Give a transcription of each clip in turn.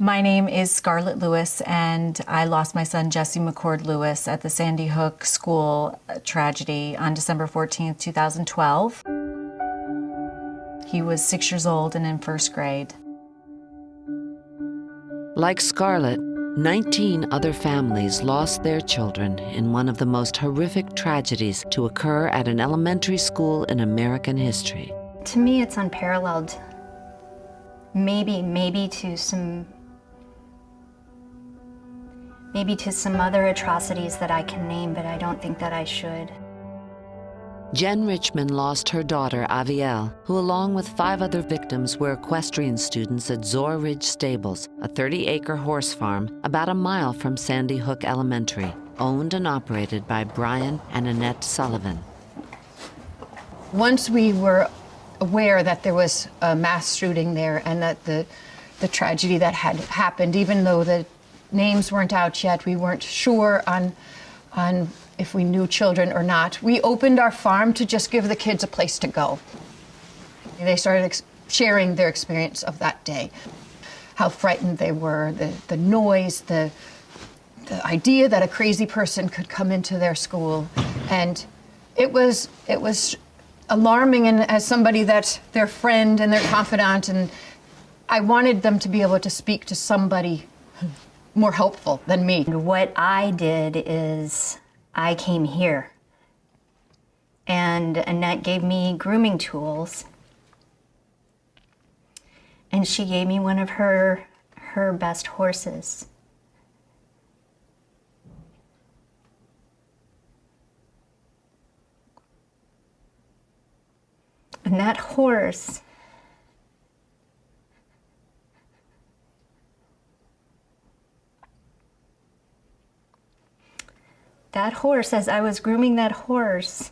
My name is Scarlett Lewis, and I lost my son Jesse McCord Lewis at the Sandy Hook school tragedy on December 14th, 2012. He was 6 years old and in first grade. Like Scarlett, 19 other families lost their children in one of the most horrific tragedies to occur at an elementary school in American history. To me, it's unparalleled. Maybe to some other atrocities that I can name, but I don't think that I should. Jen Richmond lost her daughter, Avielle, who along with 5 other victims were equestrian students at Zor Ridge Stables, a 30-acre horse farm about a mile from Sandy Hook Elementary, owned and operated by Brian and Annette Sullivan. Once we were aware that there was a mass shooting there and that the tragedy that had happened, even though the names weren't out yet, we weren't sure on if we knew children or not. We opened our farm to just give the kids a place to go. They started sharing their experience of that day, how frightened they were, the noise, the idea that a crazy person could come into their school. And it was alarming, and as somebody that's their friend and their confidant, and I wanted them to be able to speak to somebody more helpful than me. What I did is I came here, and Annette gave me grooming tools, and she gave me one of her best horses. And that horse as I was grooming that horse,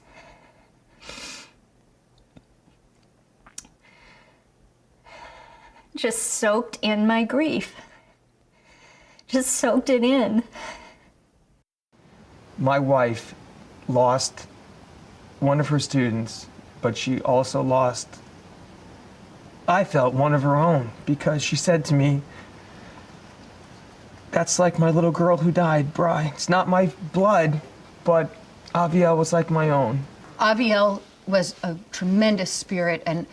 just soaked in my grief. Just soaked it in. My wife lost one of her students, but she also lost, I felt, one of her own, because she said to me, "That's like my little girl who died, Bri. It's not my blood, but Avielle was like my own." Avielle was a tremendous spirit and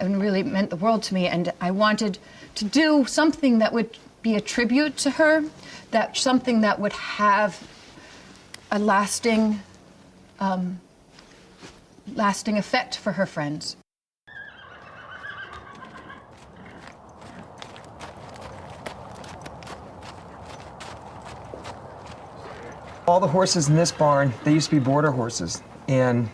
really meant the world to me, and I wanted to do something that would be a tribute to her, something that would have a lasting effect for her friends. All the horses in this barn, they used to be border horses, and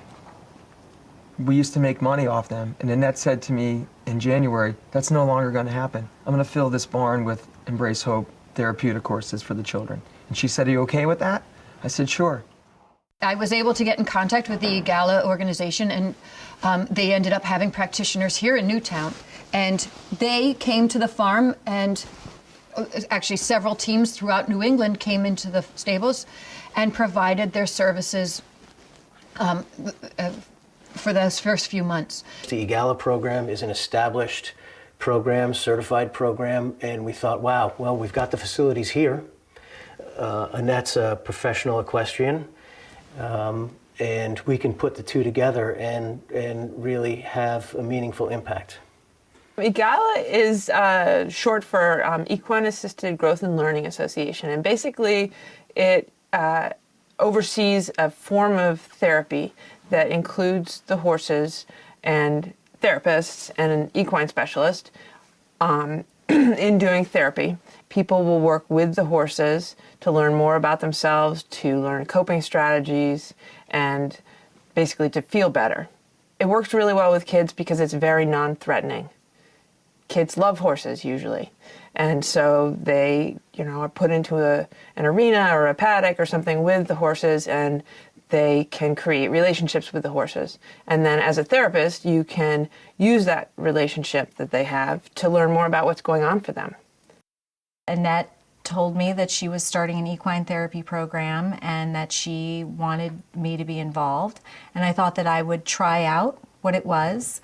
we used to make money off them. And Annette said to me in January, "That's no longer going to happen. I'm going to fill this barn with Embrace Hope therapeutic horses for the children." And she said, "Are you okay with that?" I said, "Sure." I was able to get in contact with the Gala organization, and they ended up having practitioners here in Newtown. And they came to the farm, and actually several teams throughout New England came into the stables and provided their services for those first few months. The EGALA program is an established program, certified program, and we thought, wow, well, we've got the facilities here. Annette's a professional equestrian, and we can put the two together and really have a meaningful impact. EGALA is short for Equine Assisted Growth and Learning Association, and basically it oversees a form of therapy that includes the horses and therapists and an equine specialist in doing therapy. People will work with the horses to learn more about themselves, to learn coping strategies, and basically to feel better. It works really well with kids because it's very non-threatening. Kids love horses usually, and so they, are put into an arena or a paddock or something with the horses, and they can create relationships with the horses. And then as a therapist, you can use that relationship that they have to learn more about what's going on for them. Annette told me that she was starting an equine therapy program and that she wanted me to be involved. And I thought that I would try out what it was.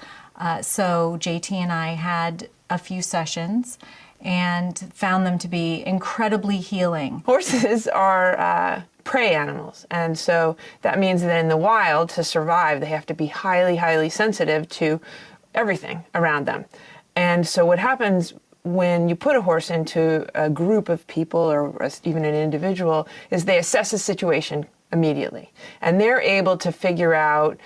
So JT and I had a few sessions, and found them to be incredibly healing. Horses are prey animals, and so that means that in the wild, to survive, they have to be highly, highly sensitive to everything around them. And so what happens when you put a horse into a group of people or even an individual is they assess a situation immediately. And they're able to figure out,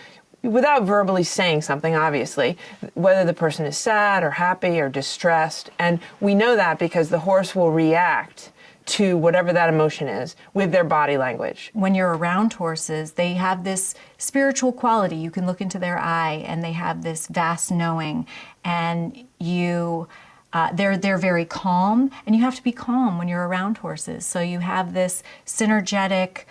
without verbally saying something, obviously, whether the person is sad or happy or distressed. And we know that because the horse will react to whatever that emotion is with their body language. When you're around horses, they have this spiritual quality. You can look into their eye and they have this vast knowing, and they're very calm, and you have to be calm when you're around horses. So you have this synergetic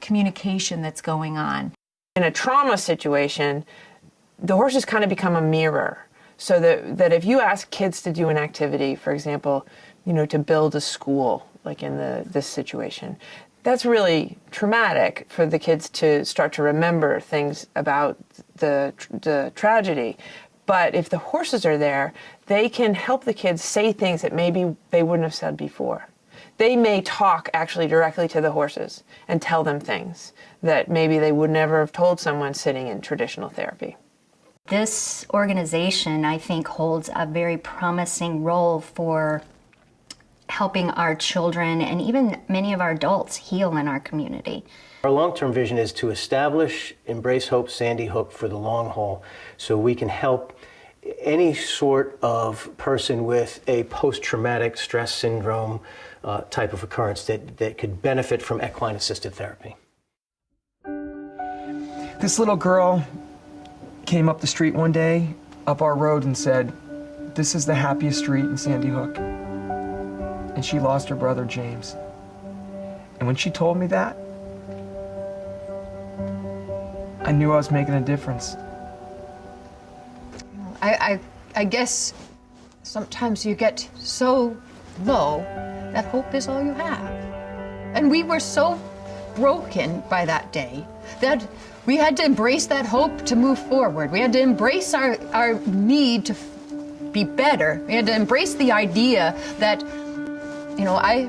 communication that's going on. In a trauma situation, the horses kind of become a mirror. So that if you ask kids to do an activity, for example, to build a school, like in this situation, that's really traumatic for the kids to start to remember things about the tragedy. But if the horses are there, they can help the kids say things that maybe they wouldn't have said before. They may talk actually directly to the horses and tell them things that maybe they would never have told someone sitting in traditional therapy. This organization, I think, holds a very promising role for helping our children and even many of our adults heal in our community. Our long-term vision is to establish Embrace Hope Sandy Hook for the long haul, so we can help any sort of person with a post-traumatic stress syndrome type of occurrence that could benefit from equine-assisted therapy. This little girl came up the street one day, up our road, and said, "This is the happiest street in Sandy Hook." And she lost her brother, James. And when she told me that, I knew I was making a difference. I guess sometimes you get so low that hope is all you have. And we were so broken by that day that we had to embrace that hope to move forward. We had to embrace our need to be better. We had to embrace the idea that, I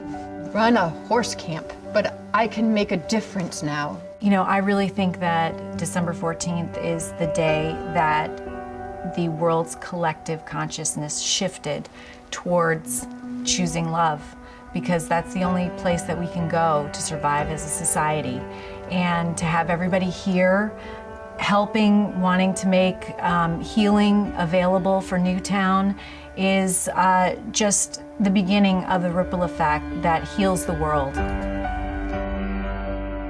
run a horse camp, but I can make a difference now. I really think that December 14th is the day that the world's collective consciousness shifted towards choosing love, because that's the only place that we can go to survive as a society. And to have everybody here helping, wanting to make healing available for Newtown is just the beginning of the ripple effect that heals the world.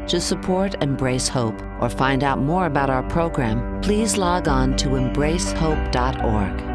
To support Embrace Hope or find out more about our program, please log on to embracehope.org.